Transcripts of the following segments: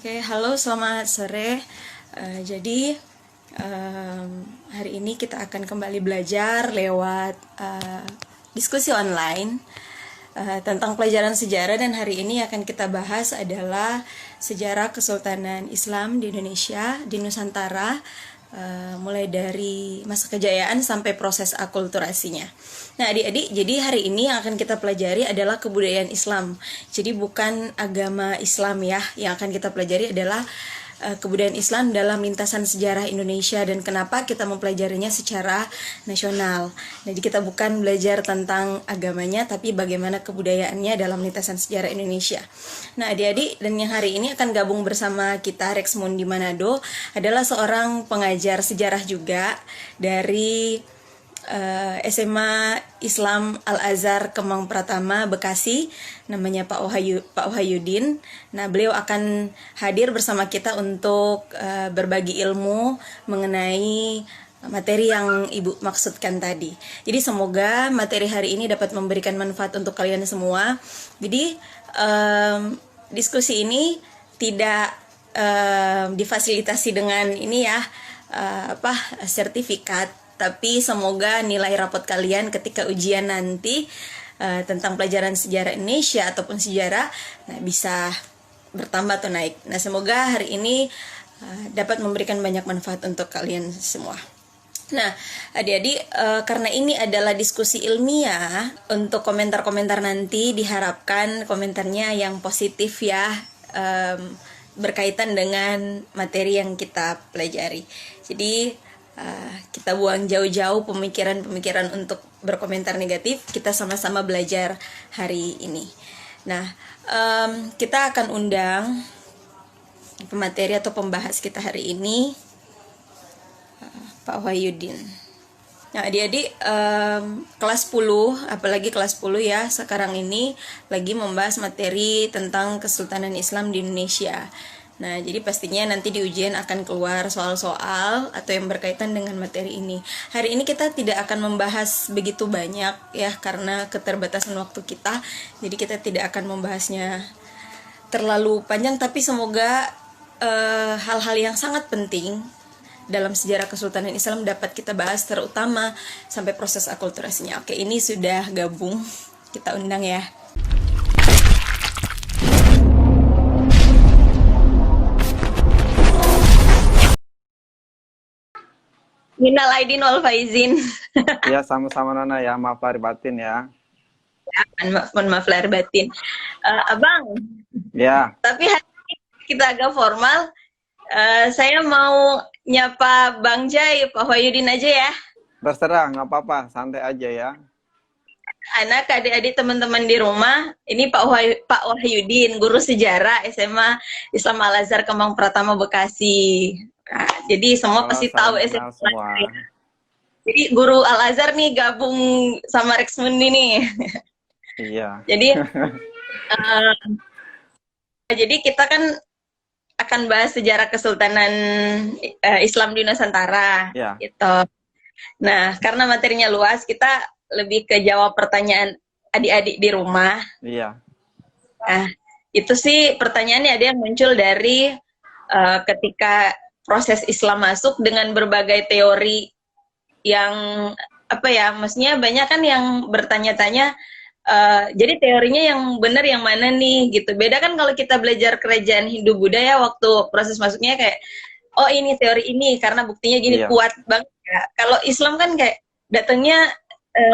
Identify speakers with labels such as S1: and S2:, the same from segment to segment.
S1: Oke, halo, selamat sore. Jadi hari ini kita akan kembali belajar lewat diskusi online tentang pelajaran sejarah, dan hari ini akan kita bahas adalah sejarah Kesultanan Islam di Indonesia, di Nusantara, mulai dari masa kejayaan sampai proses akulturasinya. Nah, adik-adik, jadi hari ini yang akan kita pelajari adalah kebudayaan Islam. Jadi bukan agama Islam ya, yang akan kita pelajari adalah kebudayaan Islam dalam lintasan sejarah Indonesia dan kenapa kita mempelajarinya secara nasional. Jadi kita bukan belajar tentang agamanya, tapi bagaimana kebudayaannya dalam lintasan sejarah Indonesia. Nah, adik-adik, dan yang hari ini akan gabung bersama kita Rexmundi Manado adalah seorang pengajar sejarah juga dari SMA Islam Al-Azhar Kemang Pratama Bekasi, namanya Pak Wahyudin. Nah, beliau akan hadir bersama kita untuk berbagi ilmu mengenai materi yang Ibu maksudkan tadi. Jadi semoga materi hari ini dapat memberikan manfaat untuk kalian semua. Jadi diskusi ini tidak difasilitasi dengan ini ya, sertifikat, tapi semoga nilai rapot kalian ketika ujian nanti tentang pelajaran sejarah Indonesia ataupun sejarah bisa bertambah atau naik. Nah, semoga hari ini dapat memberikan banyak manfaat untuk kalian semua. Nah, adik-adik, karena ini adalah diskusi ilmiah, untuk komentar-komentar nanti diharapkan komentarnya yang positif ya, berkaitan dengan materi yang kita pelajari. Jadi kita buang jauh-jauh pemikiran-pemikiran untuk berkomentar negatif. Kita sama-sama belajar hari ini. Nah, kita akan undang pemateri atau pembahas kita hari ini, Pak Wahyudin. Nah, adik-adik, kelas 10, apalagi kelas 10 ya, sekarang ini lagi membahas materi tentang Kesultanan Islam di Indonesia. Nah, jadi pastinya nanti di ujian akan keluar soal-soal atau yang berkaitan dengan materi ini. Hari ini kita tidak akan membahas begitu banyak ya, karena keterbatasan waktu kita. Jadi kita tidak akan membahasnya terlalu panjang, tapi semoga hal-hal yang sangat penting dalam sejarah Kesultanan Islam dapat kita bahas, terutama sampai proses akulturasinya. Oke, ini sudah gabung. Kita undang ya. Minal aidin wal faizin.
S2: Ya, sama-sama Nona ya, maaf lahir batin ya.
S1: Maaf lahir batin. Abang,
S2: Ya,
S1: tapi hari ini kita agak formal. Saya mau nyapa Bang Jai, Pak Wahyudin aja ya.
S2: terserah, nggak apa-apa, santai aja ya.
S1: Anak, adik-adik, teman-teman di rumah, ini Pak Wahyudin, guru sejarah SMA Islam Al-Azhar Kemang Pratama Bekasi. Nah, jadi semua
S2: Halo,
S1: pasti tahu
S2: salam kenal
S1: SMA.
S2: semua.
S1: Jadi guru Al-Azhar nih gabung sama Rexmundi nih.
S2: Iya.
S1: Jadi jadi kita kan akan bahas sejarah Kesultanan Islam di Nusantara,
S2: Ya.
S1: gitu. Nah, karena materinya luas, kita lebih ke jawab pertanyaan adik-adik di rumah.
S2: Iya.
S1: Nah, itu sih pertanyaannya ada yang muncul dari ketika proses Islam masuk dengan berbagai teori yang maksudnya banyak kan yang bertanya-tanya. Jadi teorinya yang benar yang mana nih gitu. Beda kan kalau kita belajar kerajaan Hindu Buddha ya, waktu proses masuknya kayak oh ini teori ini karena buktinya gini,
S2: Iya.
S1: kuat banget ya. Kalau Islam kan kayak datangnya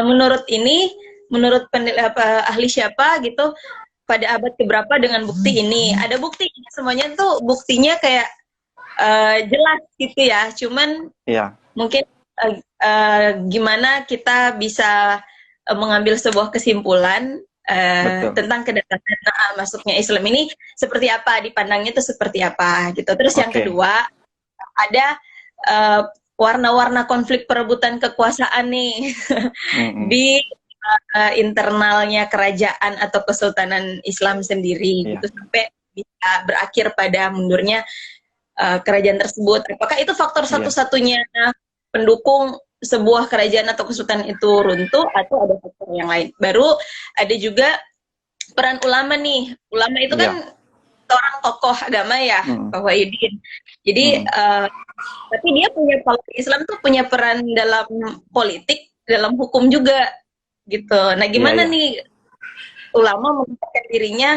S1: menurut ini, menurut ahli siapa gitu, pada abad keberapa dengan bukti ini. Ada bukti, semuanya tuh buktinya kayak jelas gitu ya. Cuman
S2: Iya.
S1: mungkin gimana kita bisa mengambil sebuah kesimpulan
S2: Betul.
S1: tentang kedatangan masuknya Islam ini seperti apa, dipandangnya itu seperti apa gitu. Terus yang
S2: Oke.
S1: kedua, ada warna-warna konflik perebutan kekuasaan nih di internalnya kerajaan atau Kesultanan Islam sendiri.
S2: Iya.
S1: Gitu, sampai bisa berakhir pada mundurnya kerajaan tersebut. Apakah itu faktor satu-satunya pendukung sebuah kerajaan atau kesultanan itu runtuh, atau ada faktor yang lain? Baru ada juga peran ulama nih. Ulama itu kan seorang tokoh agama ya,
S2: Hmm.
S1: Pak Wahidin. Jadi
S2: Hmm.
S1: tapi dia punya, kalau Islam tuh punya peran dalam politik, dalam hukum juga gitu. Nah,
S2: Iya,
S1: gimana
S2: ya.
S1: nih ulama menempatkan dirinya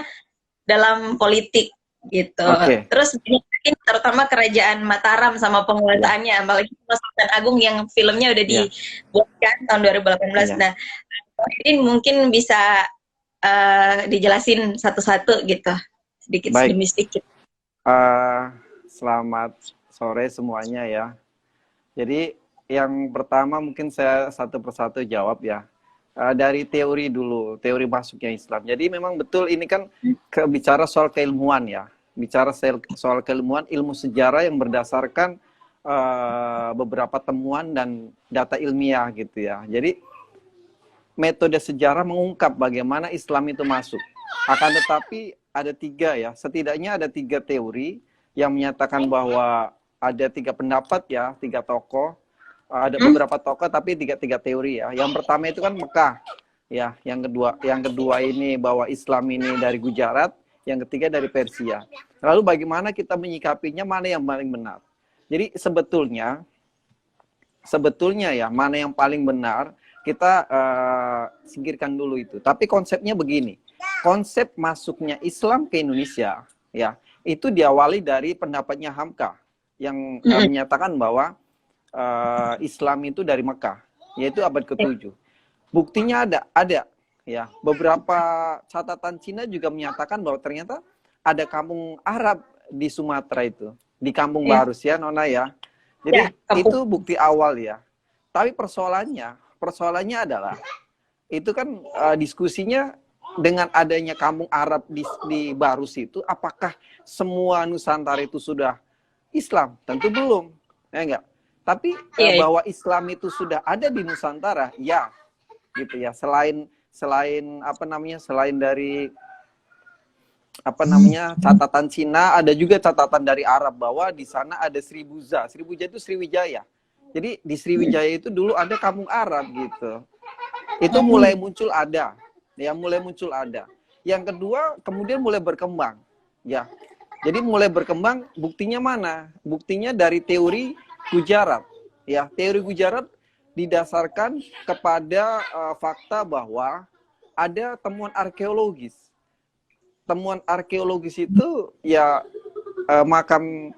S1: dalam politik gitu.
S2: Oke.
S1: Terus mungkin terutama kerajaan Mataram sama
S2: Ya.
S1: penguasaannya, apalagi Sultan Agung yang filmnya udah
S2: Ya.
S1: dibuatkan tahun 2018.
S2: Iya.
S1: Nah, ini mungkin bisa dijelasin satu-satu gitu, sedikit
S2: Baik.
S1: demi sedikit.
S2: Eh, Selamat sore semuanya ya. Jadi yang pertama mungkin saya satu persatu jawab ya. Dari teori dulu, teori masuknya Islam. Jadi memang betul ini kan bicara soal keilmuan ya. Bicara soal keilmuan, ilmu sejarah yang berdasarkan beberapa temuan dan data ilmiah gitu ya. Jadi metode sejarah mengungkap bagaimana Islam itu masuk. Akan tetapi ada tiga ya, setidaknya ada tiga teori yang menyatakan bahwa ada tiga pendapat ya, tiga tokoh. Ada beberapa tokoh tapi tiga teori ya. Yang pertama itu kan Mekah ya, yang kedua ini bahwa Islam ini dari Gujarat, yang ketiga dari Persia. Lalu bagaimana kita menyikapinya, mana yang paling benar? Jadi sebetulnya ya, mana yang paling benar kita singkirkan dulu itu. Tapi konsepnya begini, konsep masuknya Islam ke Indonesia ya, itu diawali dari pendapatnya Hamka yang menyatakan bahwa Islam itu dari Mekah, yaitu abad ke-7. Buktinya ada ya. Beberapa catatan Cina juga menyatakan bahwa ternyata ada kampung Arab di Sumatera itu, di Kampung Barus ya, Nona ya. Jadi itu bukti awal ya. Tapi persoalannya adalah itu kan diskusinya dengan adanya kampung Arab di Barus itu, apakah semua Nusantara itu sudah Islam? Tentu belum, ya enggak. Tapi bahwa Islam itu sudah ada di Nusantara, ya, gitu ya. Selain dari catatan Cina, ada juga catatan dari Arab bahwa di sana ada Sribuja. Sribuja itu Sriwijaya. Jadi di Sriwijaya itu dulu ada kampung Arab gitu. Itu mulai muncul ada. Yang kedua kemudian mulai berkembang, ya. Jadi mulai berkembang, buktinya mana? Buktinya dari teori Gujarat. Ya, teori Gujarat didasarkan kepada fakta bahwa ada temuan arkeologis. Temuan arkeologis itu ya makam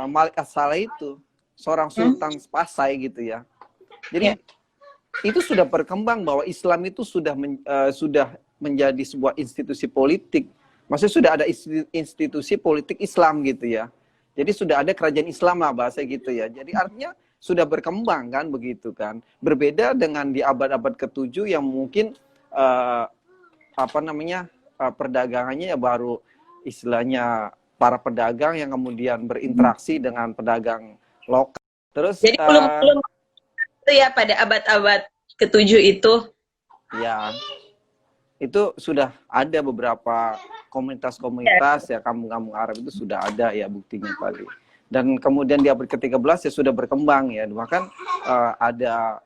S2: Malik As-Saleh itu, seorang sultan Pasai gitu ya. Jadi itu sudah berkembang bahwa Islam itu sudah menjadi sebuah institusi politik. Maksudnya sudah ada institusi politik Islam gitu ya. Jadi sudah ada kerajaan Islam lah bahasa gitu ya. Jadi artinya sudah berkembang kan begitu kan. Berbeda dengan di abad-abad ke-7 yang mungkin perdagangannya ya baru istilahnya para pedagang yang kemudian berinteraksi dengan pedagang lokal. Terus
S1: jadi belum itu ya pada abad-abad ke-7 itu.
S2: Ya. Itu sudah ada beberapa komunitas-komunitas ya, kampung-kampung Arab itu sudah ada ya buktinya tadi. Dan kemudian di abad ke-13 ya sudah berkembang ya. Bahkan ada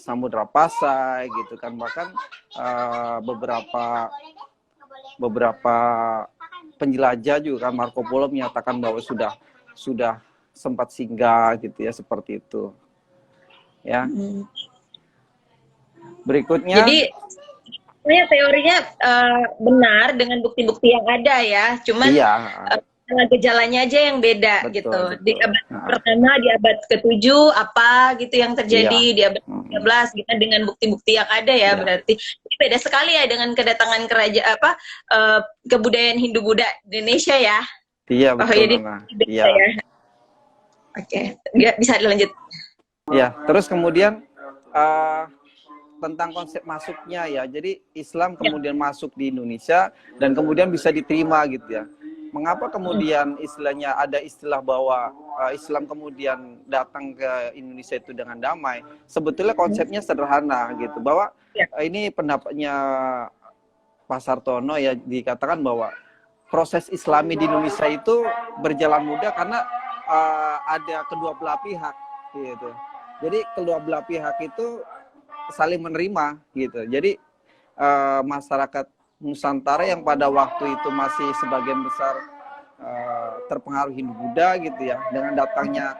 S2: Samudra Pasai gitu kan, bahkan beberapa penjelajah juga kan, Marco Polo menyatakan bahwa sudah sempat singgah gitu ya, seperti itu. Ya. Berikutnya.
S1: Jadi teorinya benar dengan bukti-bukti yang ada ya, cuman gejalanya aja yang beda. Betul, gitu. Betul. Di abad pertama, di abad ke-7 apa gitu yang terjadi, di abad ke-13 kita dengan bukti-bukti yang ada ya, berarti ini beda sekali ya dengan kedatangan kerajaan kebudayaan Hindu-Buddha di Indonesia ya.
S2: Iya, betul.
S1: Iya. Ya. Oke, bisa dilanjut.
S2: Ya, terus kemudian tentang konsep masuknya ya. Jadi Islam kemudian masuk di Indonesia dan kemudian bisa diterima gitu ya. Mengapa kemudian istilahnya ada istilah bahwa Islam kemudian datang ke Indonesia itu dengan damai? Sebetulnya konsepnya sederhana gitu, bahwa ini pendapatnya Pak Sartono ya, dikatakan bahwa proses Islami di Indonesia itu berjalan mudah karena ada kedua belah pihak gitu. Jadi kedua belah pihak itu saling menerima gitu. Jadi masyarakat Nusantara yang pada waktu itu masih sebagian besar terpengaruh Hindu-Buddha gitu ya, dengan datangnya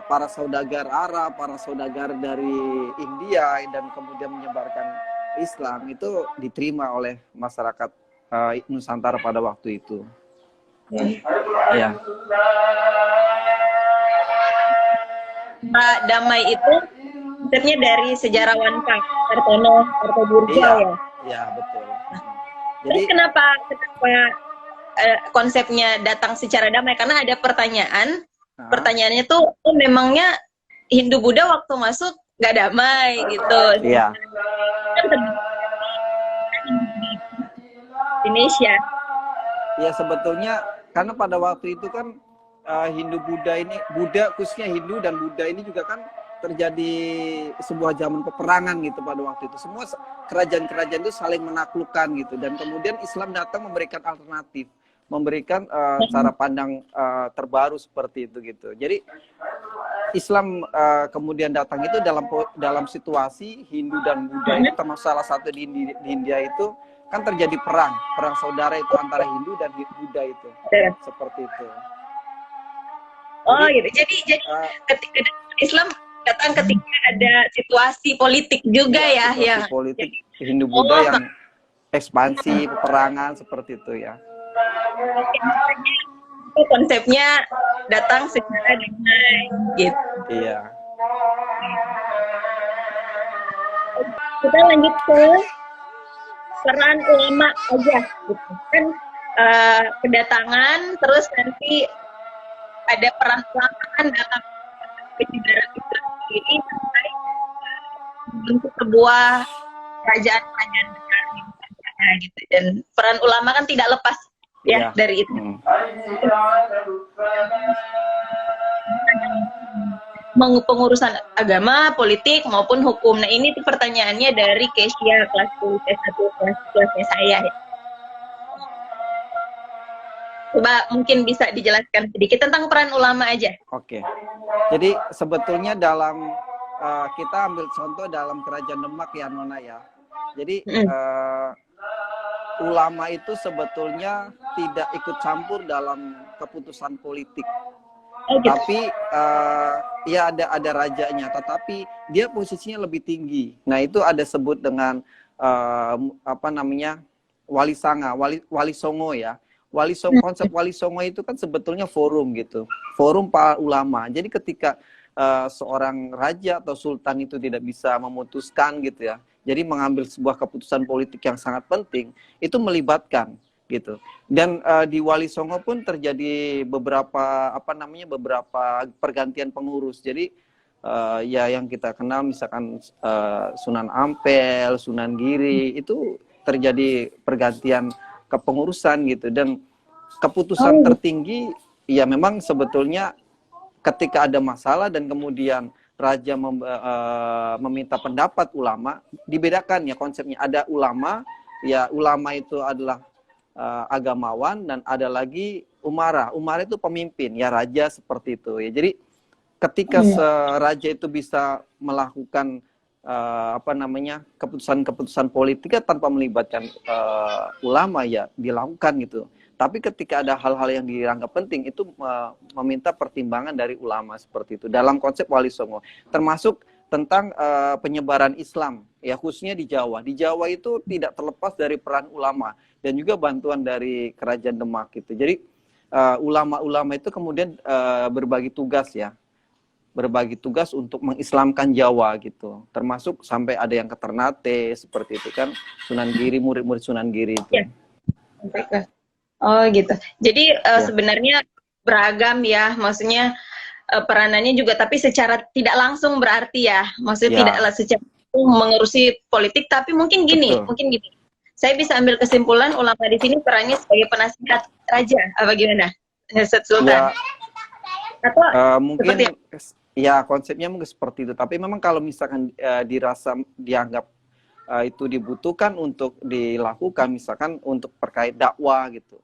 S2: para saudagar Arab, para saudagar dari India dan kemudian menyebarkan Islam, itu diterima oleh masyarakat Nusantara pada waktu itu. Ya.
S3: Pak Damai itu konsepnya dari sejarawan Pak Kartono Kartoburjo ya.
S2: Iya, betul.
S3: Terus kenapa konsepnya datang secara damai? Karena ada pertanyaan. Pertanyaannya tuh, oh, memangnya Hindu Buddha waktu masuk nggak damai gitu?
S2: Iya.
S3: Indonesia.
S2: Ya sebetulnya karena pada waktu itu kan Hindu Buddha ini, Buddha khususnya Hindu dan Buddha ini juga kan terjadi sebuah zaman peperangan gitu pada waktu itu. Semua kerajaan-kerajaan itu saling menaklukkan gitu, dan kemudian Islam datang memberikan alternatif, memberikan cara pandang terbaru seperti itu gitu. Jadi Islam kemudian datang itu dalam situasi Hindu dan Buddha ini, termasuk salah satu di India itu kan terjadi perang saudara itu antara Hindu dan Buddha itu, seperti itu.
S3: Oh gitu. Jadi ketika Islam datang ketika ada situasi politik juga ya, yang
S2: politik Hindu Buddha yang ekspansi peperangan seperti itu ya.
S3: Konsepnya datang secara damai gitu.
S2: Iya.
S3: Kita lanjut ke peran ulama aja gitu kan, kedatangan terus nanti ada peran ulama kan dalam penyebaran Islam ini sampai bentuk sebuah kerajaan besar gitu, dan peran ulama kan tidak lepas ya dari itu. Pengurusan agama, politik maupun hukum. Nah ini tuh pertanyaannya dari Kesia kelas 1 kelasnya saya. Coba mungkin bisa dijelaskan sedikit tentang peran ulama aja.
S2: Oke. Jadi sebetulnya dalam kita ambil contoh dalam Kerajaan Demak ya Nona ya. Jadi ulama itu sebetulnya tidak ikut campur dalam keputusan politik. Tapi ya ada rajanya, tetapi dia posisinya lebih tinggi. Nah itu ada sebut dengan wali sanga, wali songo ya. Konsep wali songo itu kan sebetulnya forum gitu, forum para ulama. Jadi ketika seorang raja atau sultan itu tidak bisa memutuskan gitu ya, jadi mengambil sebuah keputusan politik yang sangat penting, itu melibatkan gitu. Dan di Wali Songo pun terjadi beberapa pergantian pengurus. Jadi ya yang kita kenal misalkan Sunan Ampel, Sunan Giri, itu terjadi pergantian kepengurusan gitu. Dan keputusan tertinggi ya memang sebetulnya ketika ada masalah dan kemudian raja meminta pendapat ulama, dibedakan ya konsepnya. Ada ulama, ya ulama itu adalah agamawan, dan ada lagi umara. Umara itu pemimpin, ya raja seperti itu ya. Jadi ketika raja itu bisa melakukan keputusan-keputusan politiknya tanpa melibatkan ulama, ya dilakukan gitu. Tapi ketika ada hal-hal yang dianggap penting, itu meminta pertimbangan dari ulama seperti itu. Dalam konsep Wali Songo, termasuk tentang penyebaran Islam, ya khususnya di Jawa. Di Jawa itu tidak terlepas dari peran ulama dan juga bantuan dari Kerajaan Demak gitu. Jadi ulama-ulama itu kemudian berbagi tugas ya, berbagi tugas untuk mengislamkan Jawa gitu. Termasuk sampai ada yang ke Ternate seperti itu kan, Sunan Giri, murid-murid Sunan Giri itu.
S3: Ya. Oh gitu. Jadi sebenarnya beragam ya, maksudnya peranannya juga, tapi secara tidak langsung berarti ya, maksudnya tidaklah secara mengurusi politik, tapi mungkin gini. Saya bisa ambil kesimpulan ulama di sini perannya sebagai penasihat raja, apa gimana, Sultan?
S2: Ya,
S3: atau
S2: mungkin ya konsepnya mungkin seperti itu. Tapi memang kalau misalkan dianggap itu dibutuhkan untuk dilakukan, misalkan untuk terkait dakwah gitu,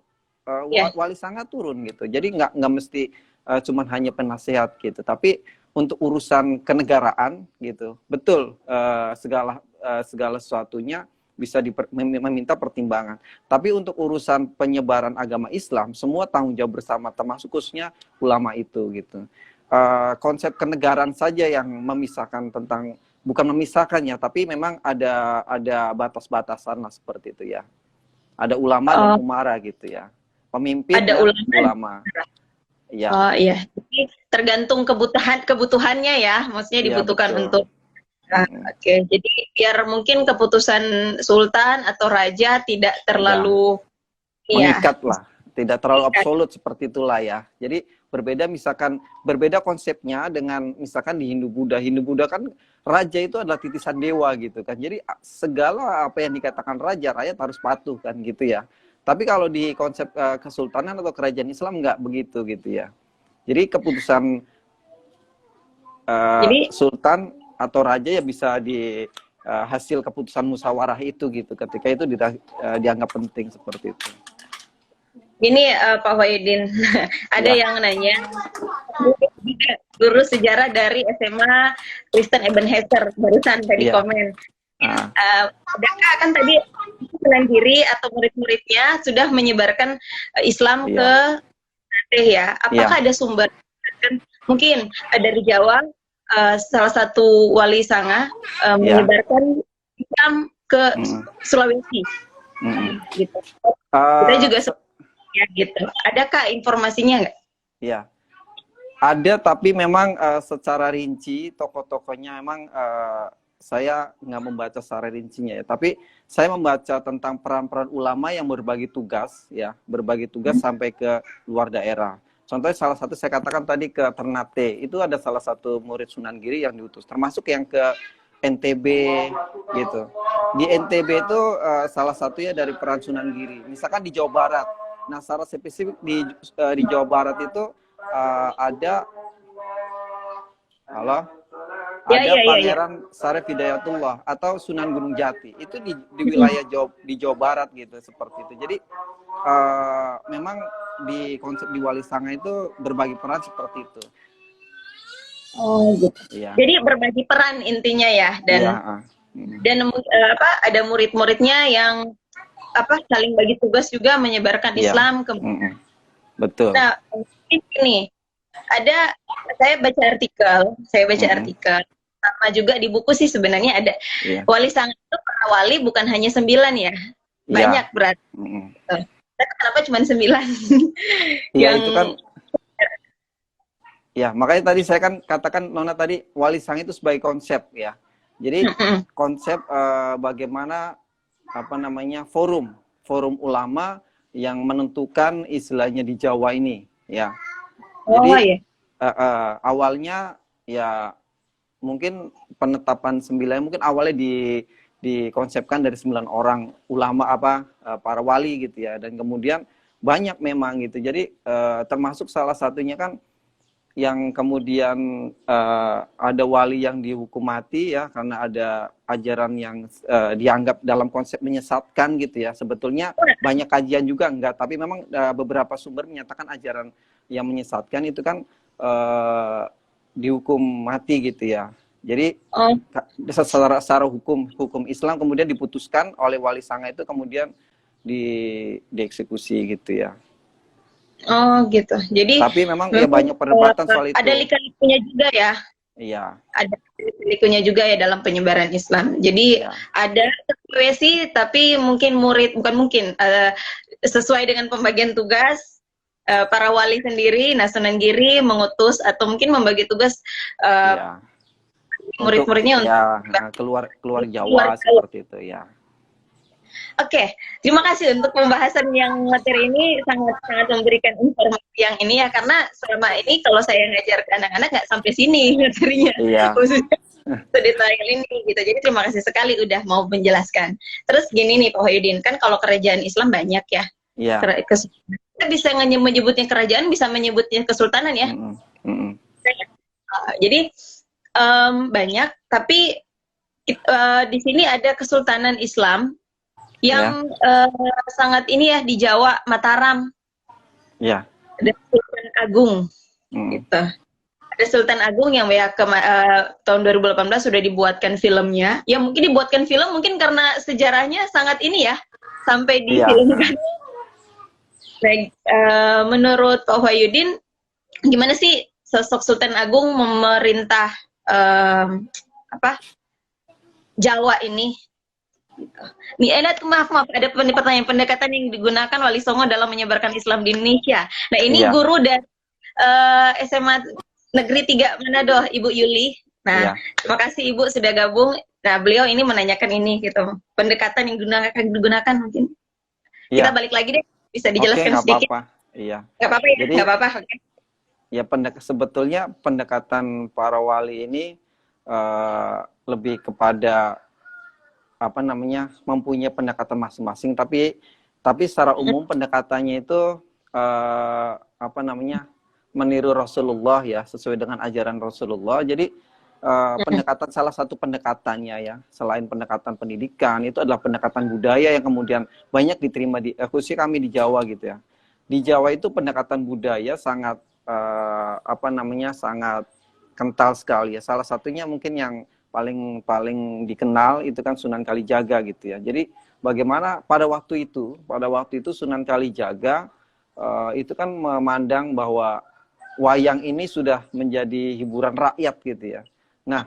S2: wali sangat turun gitu. Jadi nggak mesti cuman hanya penasehat gitu, tapi untuk urusan kenegaraan gitu, betul segala sesuatunya bisa meminta pertimbangan. Tapi untuk urusan penyebaran agama Islam, semua tanggung jawab bersama, termasuk khususnya ulama itu gitu. Konsep kenegaraan saja yang memisahkan tentang, bukan memisahkannya, tapi memang ada batas-batasan lah seperti itu ya. Ada ulama dan umara gitu ya. Pemimpin
S3: ada
S2: dan ulama. Ya.
S3: Oh iya, jadi tergantung kebutuhannya ya, maksudnya dibutuhkan
S2: betul.
S3: untuk. Oke, jadi biar mungkin keputusan sultan atau raja tidak terlalu
S2: mengikat lah, tidak terlalu absolut seperti itulah ya. Jadi berbeda konsepnya dengan misalkan di Hindu-Buddha. Hindu-Buddha kan raja itu adalah titisan dewa gitu kan. Jadi segala apa yang dikatakan raja, rakyat harus patuh kan gitu ya. Tapi kalau di konsep kesultanan atau kerajaan Islam nggak begitu gitu ya. Jadi keputusan sultan atau raja ya bisa di hasil keputusan musyawarah itu gitu. Ketika itu dianggap penting seperti itu.
S3: Ini Pak Wahidin, ada yang nanya, guru sejarah dari SMA Kristen Ebenezer barusan tadi komen. Adakah kan tadi Sunan atau murid-muridnya sudah menyebarkan Islam ke Aceh ya? Apakah ada sumber? Mungkin dari Jawa salah satu wali sanga menyebarkan Islam ke Sulawesi, gitu. Kita juga ya gitu. Adakah informasinya nggak? Ya,
S2: ada, tapi memang secara rinci tokoh-tokohnya memang saya nggak membaca secara rincinya ya, tapi saya membaca tentang peran-peran ulama yang berbagi tugas sampai ke luar daerah. Contohnya salah satu saya katakan tadi ke Ternate, itu ada salah satu murid Sunan Giri yang diutus, termasuk yang ke NTB gitu. Di NTB itu salah satunya dari peran Sunan Giri. Misalkan di Jawa Barat, nah secara spesifik di Jawa Barat itu ada Pangeran Syarif Hidayatullah atau Sunan Gunung Jati, itu di wilayah Jawa Barat gitu, seperti itu. Jadi memang di konsep di Wali Sanga itu berbagi peran seperti itu.
S3: Oh gitu. Ya. Jadi berbagi peran intinya ya, dan ada murid-muridnya yang saling bagi tugas juga menyebarkan Islam ke.
S2: Betul.
S3: Nah, ini saya baca artikel sama juga di buku sih sebenarnya ada Wali Sanga itu para wali bukan hanya 9 ya, banyak berarti. Kenapa cuma 9?
S2: Iya, itu kan. Ya, makanya tadi saya kan katakan Nona tadi Wali Sanga itu sebagai konsep ya. Jadi konsep bagaimana forum ulama yang menentukan istilahnya di Jawa ini ya. Jadi awalnya ya mungkin penetapan 9 mungkin awalnya dikonsepkan dari 9 orang ulama para wali gitu ya, dan kemudian banyak memang gitu. Jadi termasuk salah satunya kan yang kemudian ada wali yang dihukum mati ya karena ada ajaran yang dianggap dalam konsep menyesatkan gitu ya. Sebetulnya banyak kajian juga enggak, tapi memang beberapa sumber menyatakan ajaran yang menyesatkan itu kan dihukum mati gitu ya. Jadi secara hukum Islam kemudian diputuskan oleh Wali Sanga itu kemudian dieksekusi gitu ya.
S3: Oh gitu. Jadi
S2: tapi memang ya banyak perdebatan soal itu.
S3: Ada lika-likunya juga ya.
S2: Iya.
S3: Ada lika-likunya juga ya dalam penyebaran Islam. Jadi ada profesi tapi mungkin sesuai dengan pembagian tugas para wali sendiri, Sunan Giri mengutus atau mungkin membagi tugas murid-muridnya
S2: untuk keluar Jawa seperti itu ya.
S3: Oke, terima kasih untuk pembahasan yang materi ini sangat memberikan informasi yang ini ya, karena selama ini kalau saya ngajar ke anak-anak nggak sampai sini materinya, khususnya sedetail ini gitu. Jadi terima kasih sekali udah mau menjelaskan. Terus gini nih Pak Wahidin, kan kalau kerajaan Islam banyak ya, kita bisa menyebutnya kerajaan, bisa menyebutnya kesultanan ya. Jadi banyak, tapi di sini ada kesultanan Islam yang sangat ini ya di Jawa, Mataram. Ada Sultan Agung gitu. ada Sultan Agung yang ya tahun 2018 sudah dibuatkan filmnya. Ya mungkin dibuatkan film mungkin karena sejarahnya sangat ini ya, sampai
S2: Iya.
S3: difilmkan. Baik, menurut Pak Wahyudin, gimana sih sosok Sultan Agung memerintah apa Jawa ini? Gitu. Nih, maaf, ada pertanyaan pendekatan yang digunakan Wali Songo dalam menyebarkan Islam di Indonesia. Nah, ini
S2: Iya.
S3: guru dari SMA Negeri 3 Manado, Ibu Yuli. Nah,
S2: Iya.
S3: terima kasih Ibu sudah gabung. Nah, beliau ini menanyakan ini gitu. Pendekatan yang digunakan mungkin.
S2: Iya.
S3: Kita balik lagi deh, bisa dijelaskan
S2: Oke,
S3: sedikit.
S2: apa-apa. Iya.
S3: Nggak apa-apa ya,
S2: Jadi,
S3: nggak apa-apa. Oke.
S2: ya sebetulnya pendekatan para wali ini lebih kepada apa namanya, mempunyai pendekatan masing-masing, tapi secara umum pendekatannya itu apa namanya, meniru Rasulullah ya, sesuai dengan ajaran Rasulullah. Jadi pendekatan, salah satu pendekatannya ya, selain pendekatan pendidikan, itu adalah pendekatan budaya yang kemudian banyak diterima khususnya kami di Jawa gitu ya. Di Jawa itu pendekatan budaya sangat apa namanya, sangat kental sekali ya. Salah satunya mungkin yang paling dikenal itu kan Sunan Kalijaga gitu ya. Jadi bagaimana pada waktu itu Sunan Kalijaga itu kan memandang bahwa wayang ini sudah menjadi hiburan rakyat gitu ya. Nah,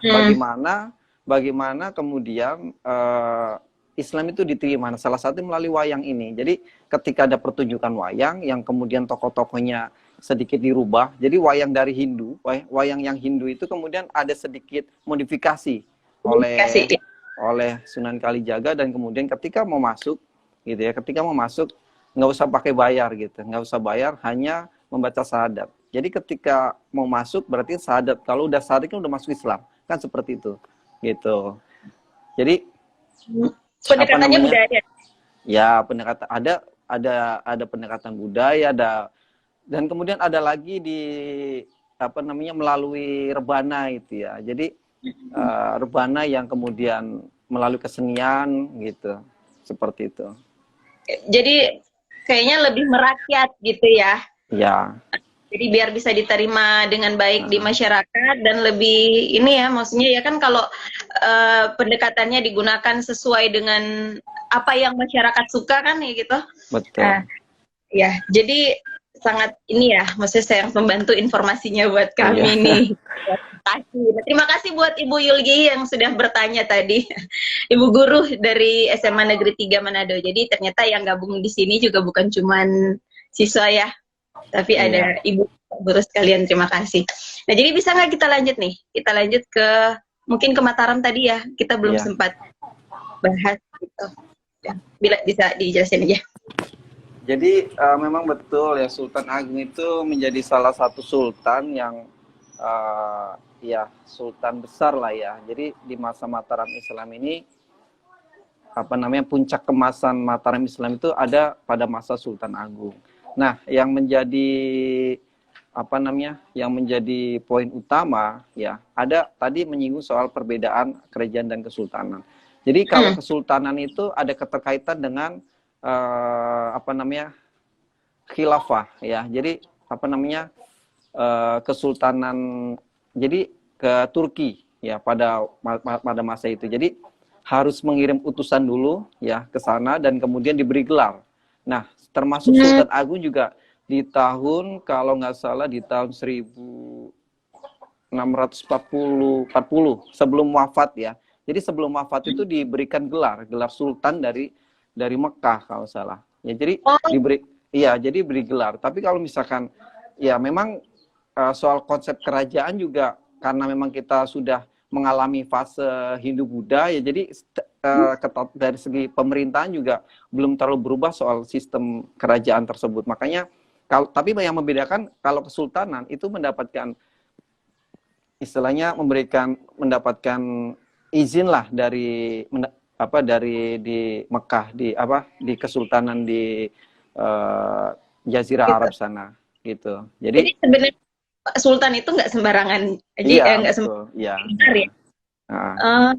S2: bagaimana kemudian Islam itu diterima? Nah, salah satu melalui wayang ini. Jadi ketika ada pertunjukan wayang yang kemudian tokoh-tokohnya sedikit dirubah, jadi wayang dari Hindu, wayang yang Hindu itu kemudian ada sedikit modifikasi oleh Sunan Kalijaga, dan kemudian ketika mau masuk gitu ya, nggak usah pakai bayar gitu, nggak usah bayar, hanya membaca syahadat. Jadi ketika mau masuk berarti syahadat, kalau udah syahadat kan udah masuk Islam, kan seperti itu gitu. Jadi
S3: pendekatannya budaya.
S2: Ya, pendekatan ada pendekatan budaya, dan kemudian ada lagi di apa namanya, melalui rebana itu ya. Jadi rebana yang kemudian melalui kesenian gitu, seperti itu.
S3: Jadi kayaknya lebih merakyat gitu ya.
S2: Ya.
S3: Jadi biar bisa diterima dengan baik di masyarakat, dan lebih ini ya, maksudnya ya kan kalau pendekatannya digunakan sesuai dengan apa yang masyarakat suka kan ya gitu.
S2: Betul.
S3: Ya, jadi sangat ini ya, maksudnya saya membantu informasinya buat kami nih. Terima kasih buat Ibu Yulgi yang sudah bertanya tadi. Ibu guru dari SMA Negeri 3 Manado. Jadi ternyata yang gabung di sini juga bukan cuman siswa ya, tapi ada Ibu guru sekalian. Terima kasih. Nah, jadi bisa nggak kita lanjut nih? Kita lanjut ke mungkin ke Mataram tadi ya. Kita belum sempat bahas gitu. Ya, bila bisa dijelasin aja.
S2: Jadi memang betul ya, Sultan Agung itu menjadi salah satu sultan yang ya sultan besar lah ya. Jadi di masa Mataram Islam ini, apa namanya, puncak kemasan Mataram Islam itu ada pada masa Sultan Agung. Nah, yang menjadi apa namanya, yang menjadi poin utama ya, ada tadi menyinggung soal perbedaan kerajaan dan kesultanan. Jadi kalau kesultanan itu ada keterkaitan dengan apa namanya, khilafah ya. Jadi apa namanya, kesultanan, jadi ke Turki ya pada masa itu. Jadi harus mengirim utusan dulu ya ke sana, dan kemudian diberi gelar. Nah, termasuk Sultan Agung juga di tahun, kalau nggak salah di tahun 1640 sebelum wafat ya. Jadi sebelum wafat itu diberikan gelar sultan dari Mekah kalau salah. Ya, jadi jadi beri gelar. Tapi kalau misalkan ya memang soal konsep kerajaan juga, karena memang kita sudah mengalami fase Hindu-Buddha ya, jadi dari segi pemerintahan juga belum terlalu berubah soal sistem kerajaan tersebut. Makanya tapi yang membedakan, kalau kesultanan itu mendapatkan istilahnya mendapatkan izin lah dari di Mekah, di kesultanan di Jazirah Arab sana gitu. Jadi
S3: sebenarnya Sultan itu nggak sembarangan aja, nggak sembarangan.
S2: Iya.
S3: Ya.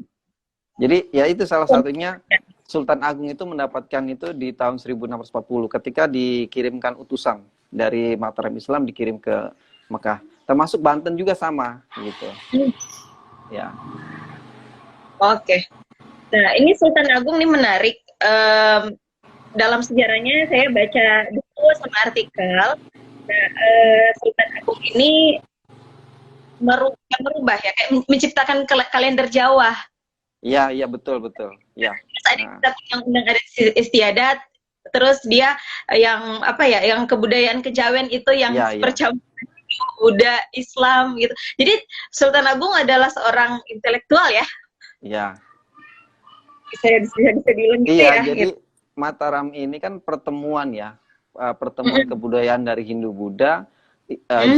S2: Jadi ya itu salah satunya, Sultan Agung itu mendapatkan itu di tahun 1640 ketika dikirimkan utusan dari Mataram Islam dikirim ke Mekah. termasuk Banten juga sama gitu. Ya.
S3: Oke. Nah, ini Sultan Agung ini menarik. Dalam sejarahnya saya baca buku sama artikel. Nah, Sultan Agung ini merubah ya, kayak menciptakan kalender Jawa.
S2: Iya, iya betul. Ya.
S3: Terus ada yang undang adat istiadat, terus dia yang apa ya, yang kebudayaan kejawen itu yang percampuran Buddha, Islam gitu. Jadi Sultan Agung adalah seorang intelektual ya.
S2: Iya.
S3: Bisa dibilang gitu
S2: ya.
S3: ya.
S2: Jadi Mataram ini kan pertemuan ya, pertemuan kebudayaan dari Hindu Buddha,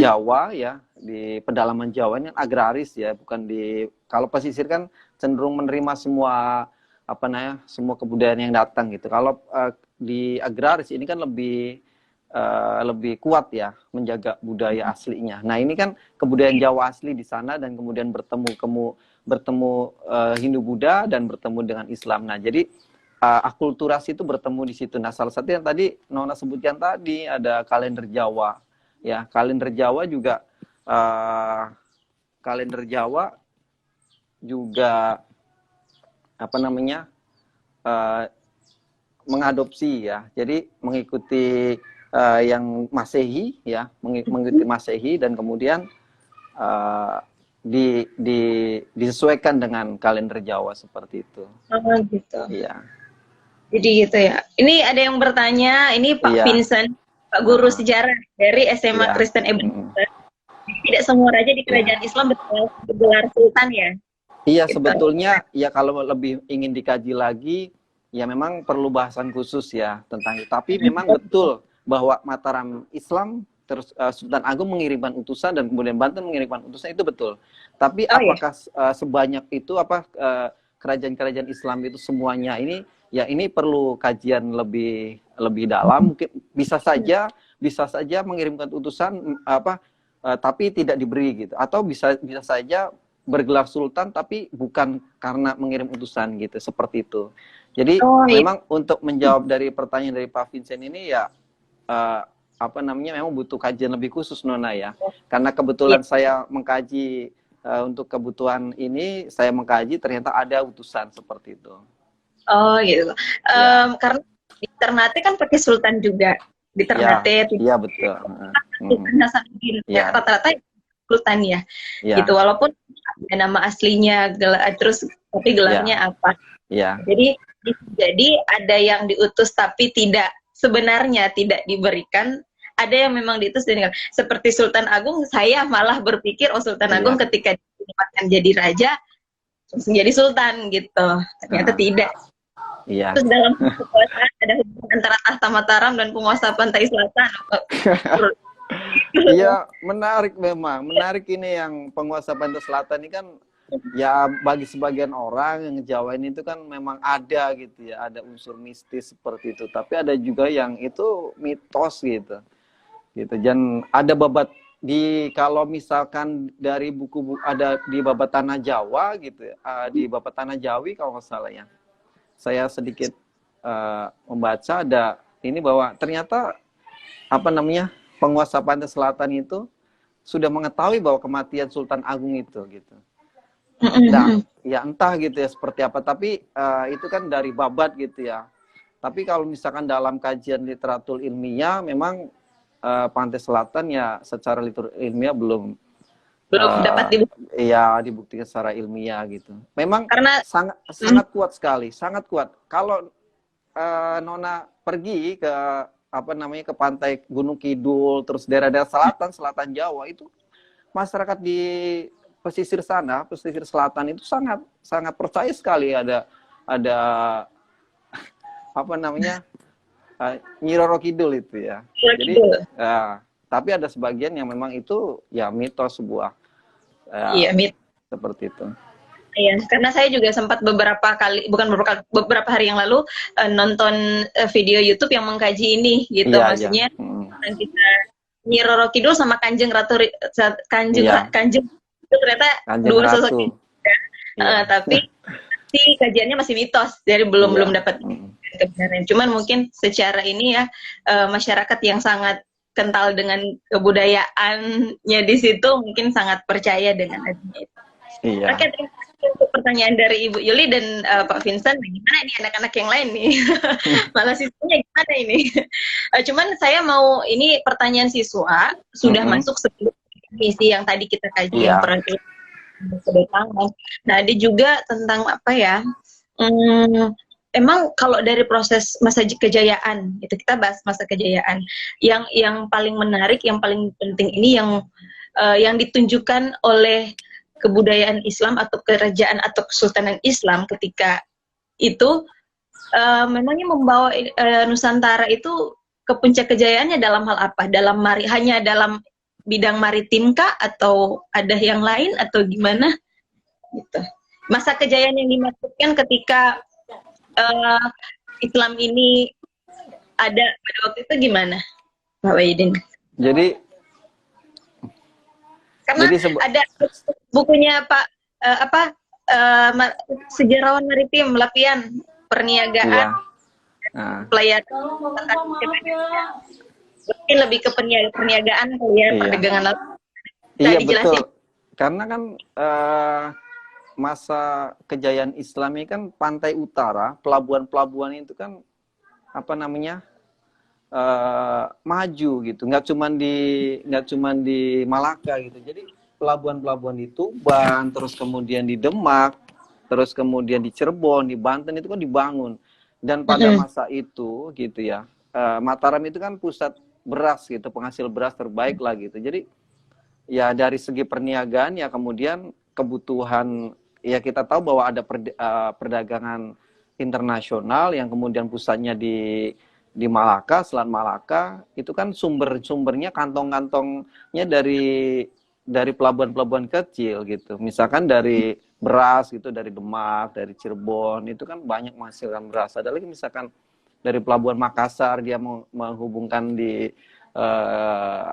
S2: Jawa ya, di pedalaman Jawa ini agraris ya, bukan di, kalau pesisir kan cenderung menerima semua semua kebudayaan yang datang gitu. Kalau di agraris ini kan lebih kuat ya menjaga budaya aslinya. Nah ini kan kebudayaan Jawa asli di sana dan kemudian bertemu Hindu Buddha dan bertemu dengan Islam. Nah jadi akulturasi itu bertemu di situ. Nah salah satu yang tadi Nona sebutkan tadi ada kalender Jawa. Ya kalender Jawa juga mengadopsi ya. Jadi mengikuti yang Masehi ya, mengikuti Masehi dan kemudian disesuaikan dengan kalender Jawa seperti itu.
S3: Oh gitu.
S2: Iya.
S3: Jadi gitu ya. Ini ada yang bertanya, ini Pak Vincent, Pak Guru Sejarah dari SMA Kristen Ebon. Tidak semua raja di kerajaan Islam bergelar sultan ya?
S2: Iya, sebetulnya ya kalau lebih ingin dikaji lagi, ya memang perlu bahasan khusus ya tentang itu. Tapi memang betul bahwa Mataram Islam, terus Sultan Agung mengirimkan utusan dan kemudian Banten mengirimkan utusan, itu betul. Tapi apakah sebanyak itu kerajaan-kerajaan Islam itu semuanya ini? Ya ini perlu kajian lebih dalam. Mungkin bisa saja mengirimkan utusan tapi tidak diberi gitu, atau bisa saja bergelar sultan tapi bukan karena mengirim utusan gitu, seperti itu. Jadi memang untuk menjawab dari pertanyaan dari Pak Vincent ini ya memang butuh kajian lebih khusus Nona ya. Karena kebetulan saya mengkaji untuk kebutuhan ini, saya mengkaji ternyata ada utusan seperti itu.
S3: Oh gitu. Karena di Ternate kan pakai sultan juga. Di Ternate.
S2: Iya betul.
S3: Sultan Hasanuddin. Rata-rata sultan ya. Gitu, walaupun ada nama aslinya, terus tapi gelarnya apa. Jadi ada yang diutus tapi sebenarnya tidak diberikan. Ada yang memang diutus dan seperti Sultan Agung, saya malah berpikir Sultan Agung ketika ditempatkan jadi raja langsung jadi sultan gitu. Ternyata tidak.
S2: Iya.
S3: Terus dalam kekuasaan ada hubungan antara tahta Mataram dan penguasa pantai selatan.
S2: Iya, menarik memang. Menarik ini yang penguasa pantai selatan ini kan ya bagi sebagian orang yang Jawain itu kan memang ada gitu ya, ada unsur mistis seperti itu. Tapi ada juga yang itu mitos gitu. Dan ada babat kalau misalkan dari buku ada di Babat Tanah Jawa gitu ya, di Babat Tanah Jawi kalau nggak salah ya. Saya sedikit membaca ada ini bahwa ternyata penguasa pantai selatan itu sudah mengetahui bahwa kematian Sultan Agung itu gitu. Nah, ya entah gitu ya seperti apa, tapi itu kan dari babat gitu ya. Tapi kalau misalkan dalam kajian literatur ilmiah memang pantai selatan ya secara literatur ilmiah belum dapat dibuktikan secara ilmiah gitu. Memang karena sangat kuat sekali, sangat kuat. Kalau Nona pergi ke ke pantai Gunung Kidul, terus daerah-daerah selatan Jawa itu masyarakat di pesisir sana, pesisir selatan itu sangat percaya sekali ada Nyi Roro Kidul itu ya. Jadi tapi ada sebagian yang memang itu ya mitos sebuah. Mitos seperti itu.
S3: Iya, karena saya juga sempat beberapa hari yang lalu nonton video YouTube yang mengkaji ini gitu, maksudnya kita Nyi Roro Kidul sama Kanjeng Ratu Kanjeng itu ternyata dua sosok itu. Tapi kajiannya masih mitos, jadi belum dapat kebenaran. Cuman mungkin secara ini ya masyarakat yang sangat kental dengan kebudayaannya di situ, mungkin sangat percaya dengan adanya itu.
S2: Iya.
S3: Oke, terima kasih untuk pertanyaan dari Ibu Yuli dan Pak Vincent. Gimana nih anak-anak yang lain nih? Malah siswanya gimana ini? Cuman saya mau, ini pertanyaan siswa sudah masuk sebelum misi yang tadi kita kaji, yang peraturan kedatangan. Nah, ada juga tentang apa ya? Emang kalau dari proses masa kejayaan, itu kita bahas masa kejayaan. Yang paling menarik, yang paling penting ini yang ditunjukkan oleh kebudayaan Islam atau kerajaan atau kesultanan Islam ketika itu memangnya membawa Nusantara itu ke puncak kejayaannya dalam hal apa? Hanya dalam bidang maritim kah, atau ada yang lain, atau gimana? Gitu. Masa kejayaan yang dimaksudkan ketika Islam ini ada pada waktu itu gimana, Pak Wahidin?
S2: Jadi
S3: karena ada bukunya Pak sejarawan maritim Lapian perniagaan, pelayaran, mungkin lebih ke perniagaan kali ya, perdagangan laut.
S2: Iya betul, karena kan masa kejayaan Islam ini kan pantai utara, pelabuhan-pelabuhan itu kan apa namanya maju gitu, nggak cuman di Malaka gitu. Jadi pelabuhan-pelabuhan di Tuban, terus kemudian di Demak, terus kemudian di Cirebon, di Banten itu kan dibangun. Dan pada masa itu gitu ya, Mataram itu kan pusat beras gitu, penghasil beras terbaik lah gitu. Jadi ya dari segi perniagaan ya, kemudian kebutuhan ya, kita tahu bahwa ada perdagangan internasional yang kemudian pusatnya di Malaka, Selat Malaka, itu kan sumbernya, kantong-kantongnya dari pelabuhan-pelabuhan kecil gitu. Misalkan dari beras gitu, dari Demak, dari Cirebon, itu kan banyak menghasilkan beras. Ada lagi misalkan dari pelabuhan Makassar, dia menghubungkan di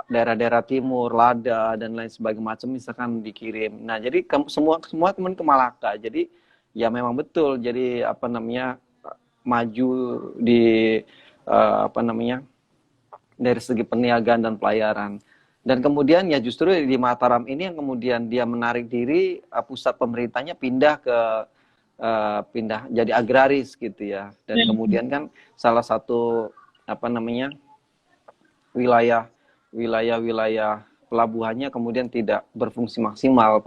S2: daerah-daerah timur, Lada dan lain sebagainya macam, misalkan dikirim. Nah, jadi semua teman ke Malaka. Jadi ya memang betul. Jadi apa namanya, maju di dari segi perniagaan dan pelayaran. Dan kemudian ya justru di Mataram ini yang kemudian dia menarik diri, pusat pemerintahnya pindah jadi agraris gitu ya. Dan kemudian kan salah satu wilayah pelabuhannya kemudian tidak berfungsi maksimal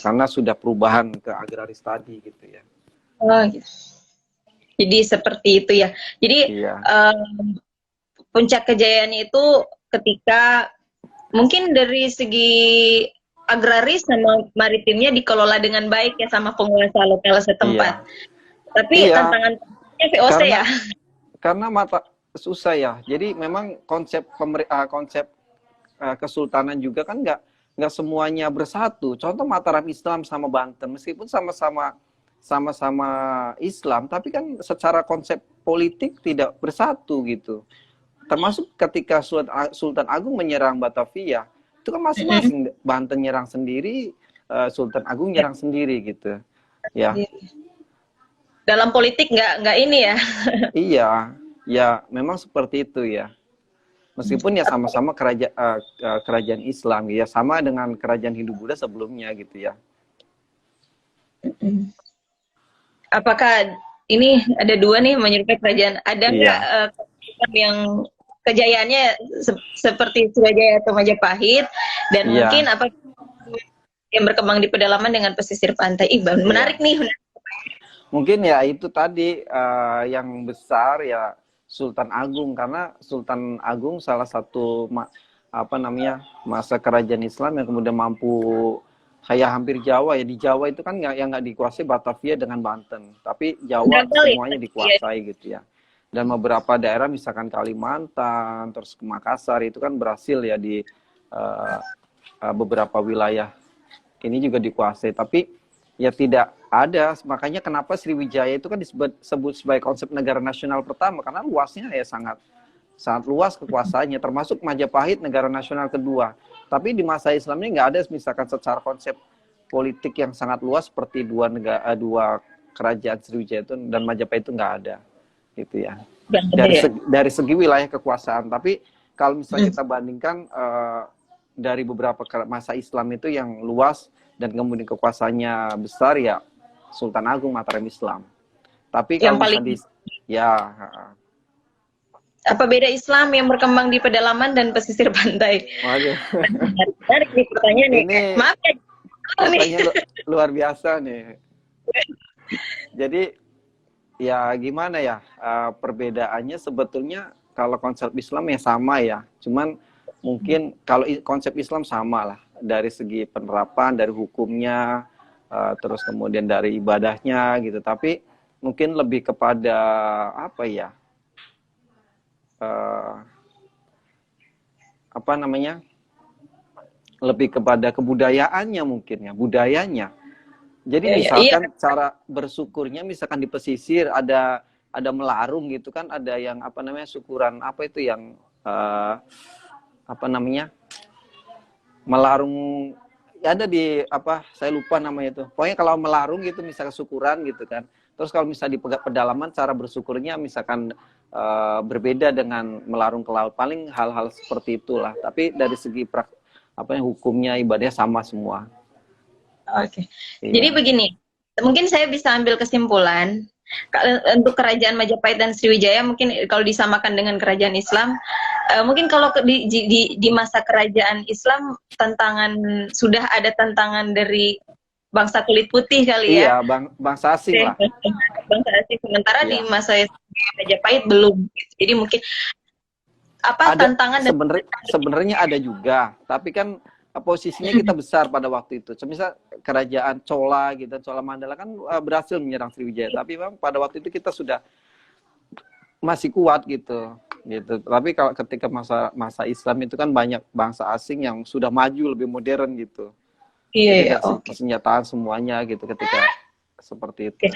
S2: karena sudah perubahan ke agraris tadi gitu ya.
S3: Oh, gitu. Jadi seperti itu ya. Jadi puncak kejayaannya itu ketika mungkin dari segi agraris sama maritimnya dikelola dengan baik ya sama penguasa lokal setempat. Tapi tantangannya VOC ya.
S2: Karena susah ya. Jadi memang konsep kesultanan juga kan nggak semuanya bersatu. Contoh Mataram Islam sama Banten, meskipun sama-sama Islam, tapi kan secara konsep politik tidak bersatu gitu. Termasuk ketika Sultan Agung menyerang Batavia, itu kan masing-masing, Banten nyerang sendiri, Sultan Agung nyerang sendiri gitu. Ya.
S3: Dalam politik nggak ini ya.
S2: Iya, ya memang seperti itu ya. Meskipun ya sama-sama kerajaan Islam, ya sama dengan kerajaan Hindu-Buddha sebelumnya gitu ya.
S3: Apakah ini ada dua nih menyerupai kerajaan? Ada nggak yang kejayaannya seperti Sriwijaya atau Majapahit, dan mungkin apa yang berkembang di pedalaman dengan pesisir pantai? Menarik nih.
S2: Mungkin ya itu tadi yang besar ya Sultan Agung, karena Sultan Agung salah satu masa kerajaan Islam yang kemudian mampu kayak hampir Jawa ya. Di Jawa itu kan nggak dikuasai Batavia dengan Banten, tapi Jawa semuanya dikuasai gitu ya. Dan beberapa daerah misalkan Kalimantan, terus ke Makassar itu kan berhasil ya di beberapa wilayah ini juga dikuasai. Tapi ya tidak ada, makanya kenapa Sriwijaya itu kan disebut sebagai konsep negara nasional pertama, karena luasnya ya sangat luas kekuasaannya, termasuk Majapahit negara nasional kedua. Tapi di masa Islam ini nggak ada misalkan secara konsep politik yang sangat luas seperti dua kerajaan Sriwijaya itu dan Majapahit itu nggak ada gitu ya. Dari segi wilayah kekuasaan. Tapi kalau misalnya kita bandingkan dari beberapa masa Islam itu yang luas dan kemudian kekuasaannya besar ya Sultan Agung Mataram Islam. Tapi
S3: Yang
S2: kalau
S3: paling
S2: ya
S3: apa beda Islam yang berkembang di pedalaman dan pesisir pantai?
S2: waduh.
S3: Menarik nih pertanyaan nih.
S2: Ini
S3: Maaf ya.
S2: pertanyaan luar biasa nih. Jadi ya gimana ya, perbedaannya sebetulnya kalau konsep Islam ya sama ya, cuman mungkin kalau konsep Islam sama lah dari segi penerapan, dari hukumnya, terus kemudian dari ibadahnya gitu, tapi mungkin lebih kepada apa ya, apa namanya, lebih kepada kebudayaannya mungkin ya, budayanya. Jadi misalkan cara bersyukurnya misalkan di pesisir ada melarung gitu kan, ada yang apa namanya syukuran apa itu yang apa namanya melarung ya, ada di apa saya lupa namanya itu. Pokoknya kalau melarung gitu misalkan syukuran gitu kan. Terus kalau misalnya di pedalaman cara bersyukurnya misalkan berbeda dengan melarung ke laut, paling hal-hal seperti itulah. Tapi dari segi apa yang hukumnya ibadahnya sama semua.
S3: Oke.
S2: Iya.
S3: Jadi begini, mungkin saya bisa ambil kesimpulan untuk kerajaan Majapahit dan Sriwijaya mungkin kalau disamakan dengan kerajaan Islam, mungkin kalau di masa kerajaan Islam sudah ada tantangan dari bangsa kulit putih kali ya.
S2: Iya, bangsa asing lah.
S3: Bangsa asing, sementara di
S2: Iya.
S3: masa Majapahit belum. Jadi mungkin apa tantangan
S2: sebenarnya ada juga, tapi kan posisinya kita besar pada waktu itu. Misal kerajaan Chola gitu, Chola Mandala kan berhasil menyerang Sriwijaya, tapi memang pada waktu itu kita sudah masih kuat gitu. Tapi kalau ketika masa Islam itu kan banyak bangsa asing yang sudah maju, lebih modern gitu.
S3: Iya,
S2: senjataan semuanya gitu ketika seperti itu.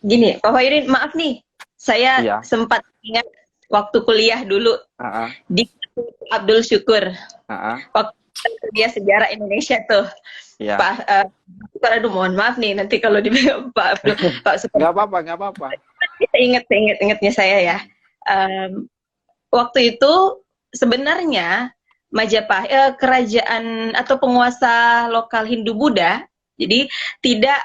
S3: Gini, Pak Hoirin, maaf nih, saya sempat ingat waktu kuliah dulu di Abdul Syukur. Waktu dia sejarah Indonesia tuh, Pak. Aduh, mohon maaf nih, nanti kalau dibilang Pak Abdul, Pak Syukur.
S2: Nggak apa-apa.
S3: Ingat saya ya. Waktu itu sebenarnya Majapahit, kerajaan atau penguasa lokal Hindu Buddha, jadi tidak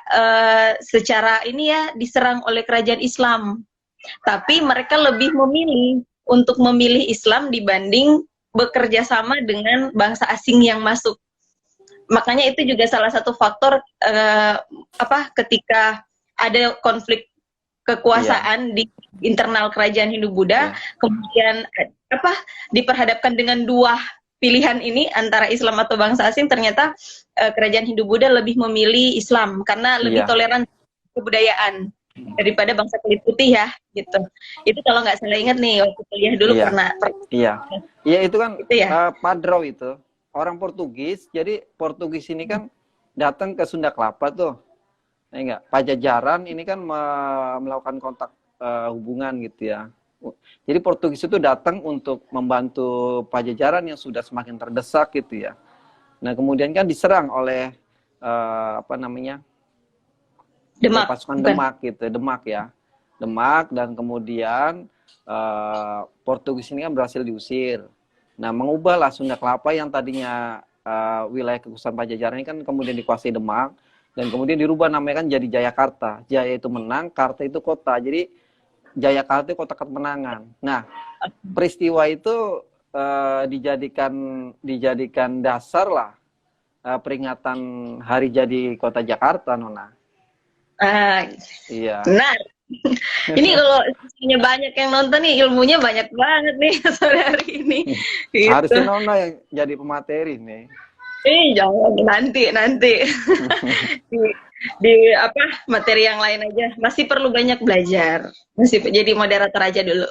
S3: secara ini ya diserang oleh kerajaan Islam, tapi mereka lebih memilih untuk memilih Islam dibanding bekerja sama dengan bangsa asing yang masuk. Makanya itu juga salah satu faktor ketika ada konflik kekuasaan di internal kerajaan Hindu Buddha, kemudian diperhadapkan dengan dua pilihan ini antara Islam atau bangsa asing, ternyata kerajaan Hindu Buddha lebih memilih Islam karena lebih toleran kebudayaan daripada bangsa kulit putih ya, gitu. Itu kalau nggak salah ingat nih waktu kuliah dulu pernah.
S2: Iya itu kan Padro itu orang Portugis. Jadi Portugis ini kan datang ke Sunda Kelapa tuh, enggak, Pajajaran ini kan melakukan kontak hubungan gitu ya. Jadi Portugis itu datang untuk membantu Pajajaran yang sudah semakin terdesak gitu ya. Nah kemudian kan diserang oleh pasukan Demak gitu, Demak, dan kemudian Portugis ini kan berhasil diusir. Nah mengubahlah Sunda Kelapa yang tadinya wilayah kekuasaan Pajajaran ini kan kemudian dikuasai Demak, dan kemudian dirubah namanya kan jadi Jayakarta. Jaya itu menang, Karta itu kota. Jadi Jayakarta itu kota kemenangan. Nah, peristiwa itu dijadikan dasar lah peringatan hari jadi kota Jakarta, Nona.
S3: Iya. Benar. Ini kalau banyak yang nonton nih, ilmunya banyak banget nih sore hari ini.
S2: Gitu. Harusnya Nona yang jadi pemateri nih.
S3: Jangan nanti. di materi yang lain aja, masih perlu banyak belajar, masih jadi moderator aja dulu.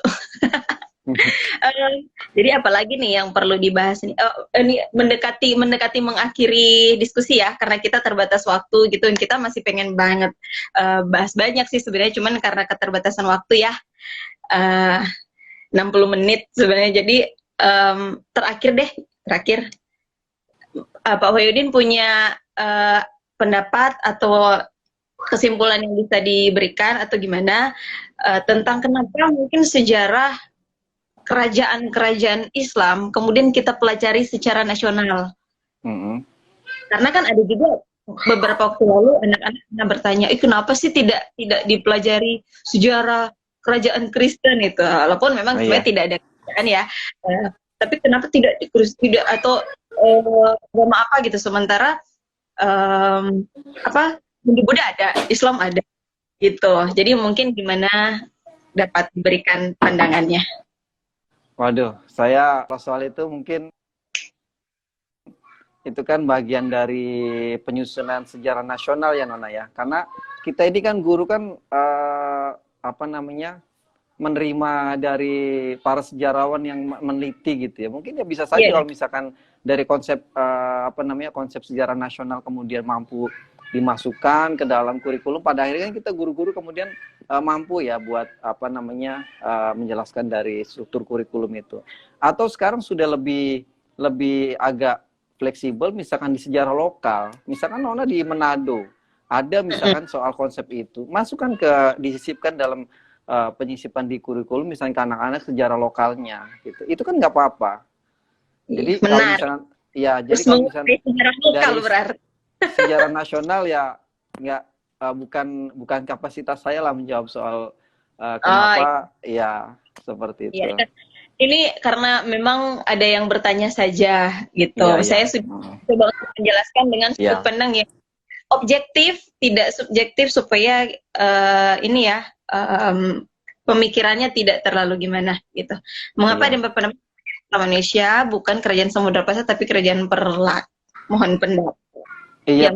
S3: Jadi apalagi nih yang perlu dibahas nih? Ini mendekati mengakhiri diskusi ya, karena kita terbatas waktu gitu. Kita masih pengen banget bahas banyak sih sebenarnya, cuman karena keterbatasan waktu ya, 60 menit sebenarnya. Jadi terakhir Pak Hoyudin punya pendapat atau kesimpulan yang bisa diberikan atau gimana tentang kenapa mungkin sejarah kerajaan-kerajaan Islam kemudian kita pelajari secara nasional. Karena kan ada juga beberapa waktu lalu anak-anak bertanya, kenapa sih tidak dipelajari sejarah kerajaan Kristen itu, walaupun memang sebenarnya tidak ada kerajaan ya, tapi kenapa tidak atau agama apa gitu, sementara Buddha ada, Islam ada gitu. Jadi mungkin gimana dapat diberikan pandangannya.
S2: Waduh, saya soal itu mungkin itu kan bagian dari penyusunan sejarah nasional ya Nona ya. Karena kita ini kan guru kan menerima dari para sejarawan yang meneliti gitu ya. Mungkin ya bisa saja kalau misalkan dari konsep konsep sejarah nasional kemudian mampu dimasukkan ke dalam kurikulum, pada akhirnya kita guru-guru kemudian mampu ya buat menjelaskan dari struktur kurikulum itu. Atau sekarang sudah lebih agak fleksibel, misalkan di sejarah lokal, misalkan Nona di Manado ada misalkan soal konsep itu, masukkan disisipkan dalam penyisipan di kurikulum, misalnya ke anak-anak sejarah lokalnya gitu. Itu kan nggak apa-apa. Jadi kalau misalkan jadi kalau misalkan
S3: sejarah lokal berarti
S2: sejarah nasional ya nggak bukan kapasitas saya lah menjawab soal kenapa seperti itu. Ya.
S3: Ini karena memang ada yang bertanya saja gitu. Saya sudah coba untuk menjelaskan dengan sudut pandang yang objektif, tidak subjektif, supaya pemikirannya tidak terlalu gimana gitu. Mengapa di Indonesia bukan kerajaan Samudra Pasar tapi kerajaan Perlak? Mohon pendapat.
S2: Iya,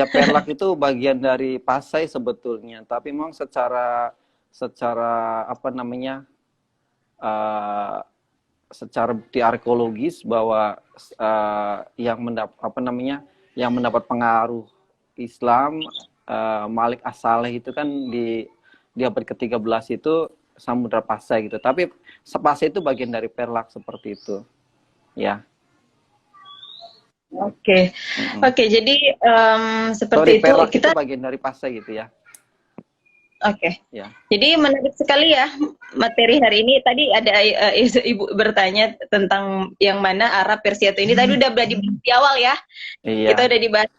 S2: Perlak itu bagian dari Pasai sebetulnya, tapi memang secara secara bukti arkeologis bahwa yang mendapat pengaruh Islam, Malik As-Saleh itu kan di abad ke-13 itu Samudra Pasai gitu. Tapi Pasai itu bagian dari Perlak seperti itu. Ya.
S3: Oke, jadi seperti itu
S2: kita bagian dari Pasai gitu ya.
S3: Oke. Ya. Jadi menarik sekali ya materi hari ini. Tadi ada Ibu bertanya tentang yang mana Arab, Persia, atau ini tadi udah dibahas di awal ya. Iya. Kita udah dibahas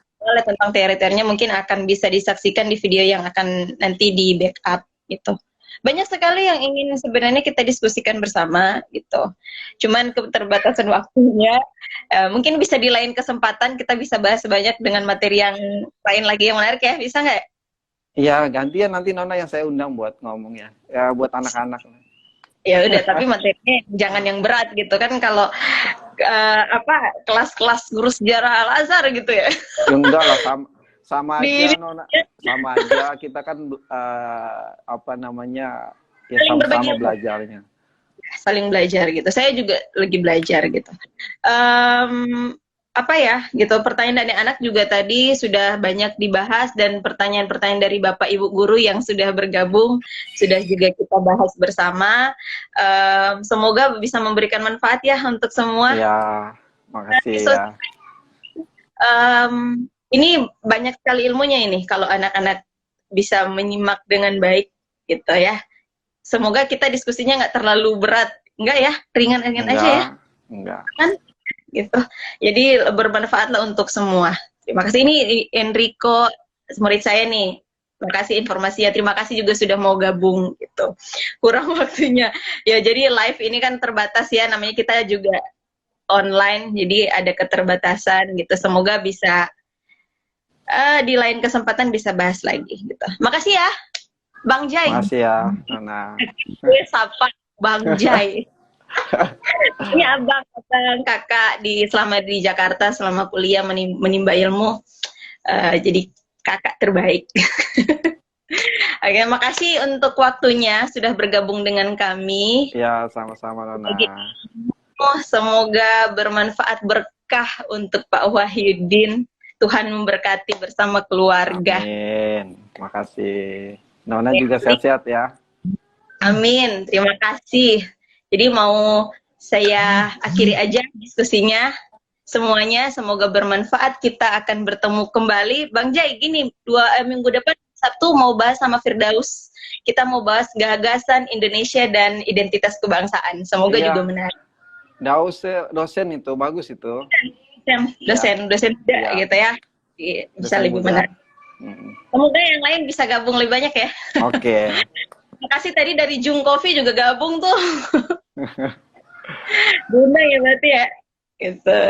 S3: tentang teori-teorinya, mungkin akan bisa disaksikan di video yang akan nanti di backup gitu. Banyak sekali yang ingin sebenarnya kita diskusikan bersama gitu. Cuman keterbatasan waktunya, mungkin bisa di lain kesempatan kita bisa bahas banyak dengan materi yang lain lagi yang menarik ya. Bisa nggak?
S2: Iya, gantian nanti Nona yang saya undang buat ngomong ya buat anak-anak.
S3: Ya udah, tapi materinya jangan yang berat gitu kan, kalau kelas-kelas guru sejarah Al-Azhar gitu ya. Ya
S2: enggak lah, sama aja Nona, sama aja kita kan sama-sama belajarnya.
S3: Saling belajar gitu. Saya juga lagi belajar gitu. Pertanyaan dari anak juga tadi sudah banyak dibahas, dan pertanyaan-pertanyaan dari Bapak Ibu guru yang sudah bergabung sudah juga kita bahas bersama. Semoga bisa memberikan manfaat ya untuk semua.
S2: Ya, makasih ya.
S3: Ini banyak sekali ilmunya ini kalau anak-anak bisa menyimak dengan baik gitu ya. Semoga kita diskusinya nggak terlalu berat, enggak ya, ringan-ringan aja ya.
S2: Enggak.
S3: Kan? Gitu. Jadi bermanfaatlah untuk semua. Terima kasih. Ini Enrico, murid saya nih. Terima kasih informasinya. Terima kasih juga sudah mau gabung gitu. Kurang waktunya. Ya, jadi live ini kan terbatas ya, namanya kita juga online, jadi ada keterbatasan gitu. Semoga bisa di lain kesempatan bisa bahas lagi gitu. Makasih ya, Bang Jai.
S2: Makasih ya, Nona.
S3: Sapa Bang Jai. Ini abang kakak selama di Jakarta selama kuliah menimba ilmu, jadi kakak terbaik. Oke, makasih untuk waktunya sudah bergabung dengan kami.
S2: Ya, sama-sama Nona.
S3: Semoga bermanfaat, berkah untuk Pak Wahyudin. Tuhan memberkati bersama keluarga.
S2: Amin. Makasih. Nona juga sehat-sehat ya.
S3: Amin. Terima kasih. Jadi mau saya akhiri aja diskusinya. Semuanya semoga bermanfaat. Kita akan bertemu kembali. Bang Jai, gini, 2 minggu depan Sabtu mau bahas sama Firdaus. Kita mau bahas gagasan Indonesia dan identitas kebangsaan. Semoga
S2: Iya.
S3: juga menarik.
S2: Dosen itu bagus itu.
S3: Dosen muda
S2: Iya.
S3: gitu ya. Bisa
S2: Dosen
S3: lebih
S2: muda.
S3: menarik. Semoga yang lain bisa gabung lebih banyak ya.
S2: Oke.
S3: Terima kasih tadi dari Jung Coffee juga gabung tuh. Guna ya berarti ya. Gitu.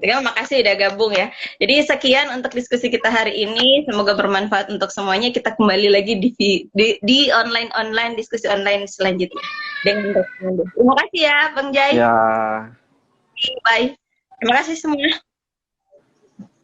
S3: Tinggal makasih udah gabung ya. Jadi sekian untuk diskusi kita hari ini. Semoga bermanfaat untuk semuanya. Kita kembali lagi di online diskusi online selanjutnya dengan Terima kasih ya Bang Jai.
S2: Ya.
S3: Bye. Terima kasih semua.